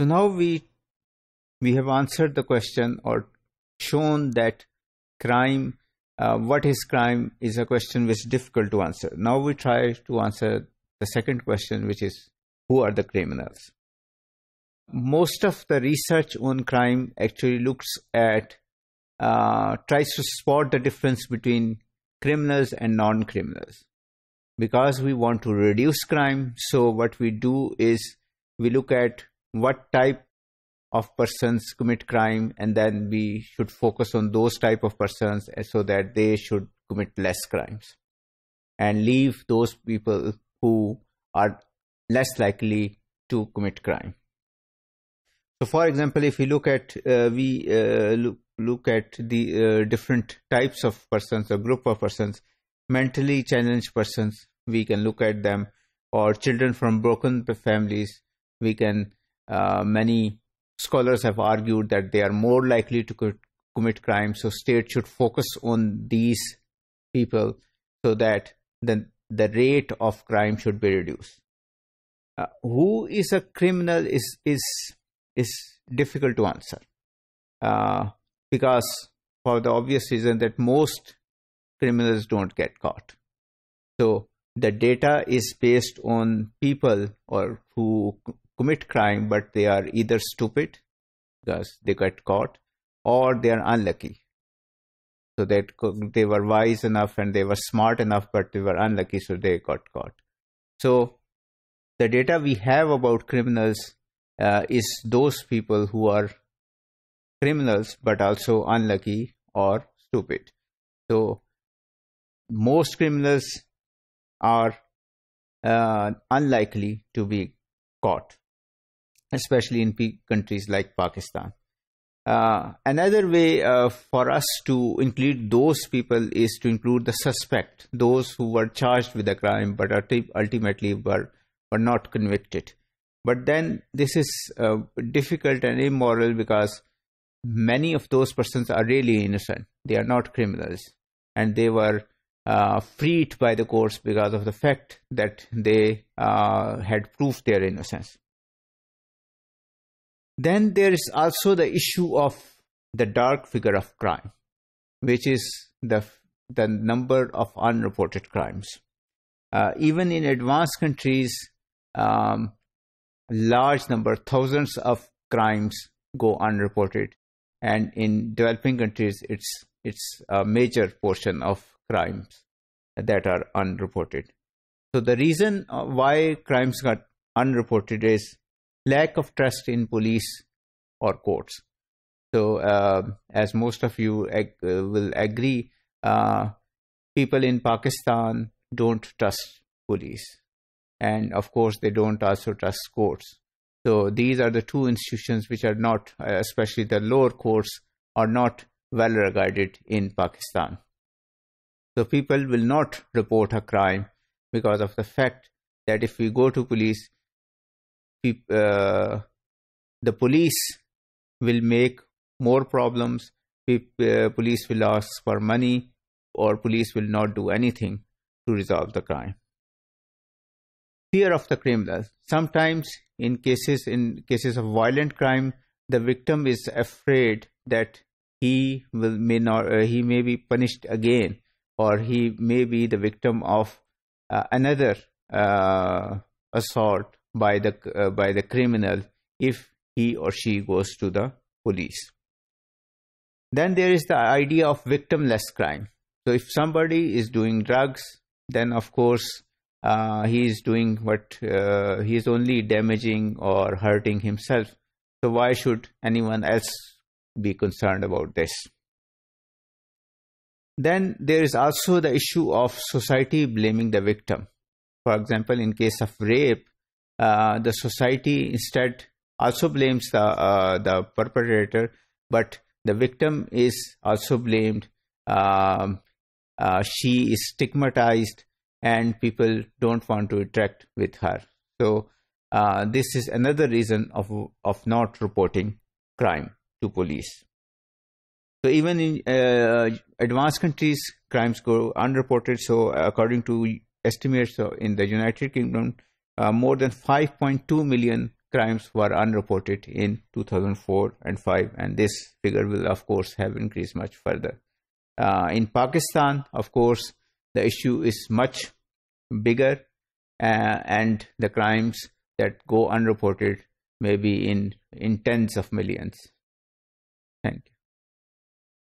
So now we have answered the question or shown that crime, what is crime, is a question which is difficult to answer. Now we try to answer the second question, which is, who are the criminals? Most of the research on crime actually looks at, tries to spot the difference between criminals and non-criminals. Because we want to reduce crime, so what we do is we look at what type of persons commit crime, and then we should focus on those type of persons so that they should commit less crimes and leave those people who are less likely to commit crime. So for example, if we look at look at the different types of persons or group of persons, mentally challenged persons, we can look at them, or children from broken families, we can many scholars have argued that they are more likely to commit crime, so state should focus on these people so that the rate of crime should be reduced. Who is a criminal is difficult to answer, because for the obvious reason that most criminals don't get caught. So the data is based on people or who commit crime, but they are either stupid because they got caught, or they are unlucky. So that they were wise enough and they were smart enough, but they were unlucky, so they got caught. So the data we have about criminals is those people who are criminals but also unlucky or stupid. So most criminals are unlikely to be caught, especially in countries like Pakistan. Another way for us to include those people is to include the suspect, those who were charged with a crime but ultimately were not convicted. But then this is difficult and immoral because many of those persons are really innocent. They are not criminals, and they were freed by the courts because of the fact that they had proved their innocence. Then there is also the issue of the dark figure of crime, which is the number of unreported crimes. Even in advanced countries, large number, thousands of crimes go unreported, and in developing countries, it's a major portion of crimes that are unreported. So the reason why crimes got unreported is lack of trust in police or courts. So as most of you will agree, people in Pakistan don't trust police, and of course they don't also trust courts. So these are the two institutions which are not, especially the lower courts, are not well regarded in Pakistan. So people will not report a crime because of the fact that if we go to police, the police will make more problems. Police will ask for money, or police will not do anything to resolve the crime. Fear of the criminal. Sometimes in cases of violent crime, the victim is afraid that he may be punished again, or he may be the victim of another assault by the criminal if he or she goes to the police. Then there is the idea of victimless crime. So if somebody is doing drugs, then of course he is doing what he is only damaging or hurting himself. So why should anyone else be concerned about this? Then there is also the issue of society blaming the victim. For example, in case of rape, the society instead also blames the perpetrator, but the victim is also blamed. She is stigmatized, and people don't want to interact with her. So this is another reason of not reporting crime to police. So even in advanced countries, crimes go unreported. So according to estimates in the United Kingdom, more than 5.2 million crimes were unreported in 2004 and 5, and this figure will of course have increased much further. In Pakistan, of course, the issue is much bigger, and the crimes that go unreported may be in tens of millions. Thank you.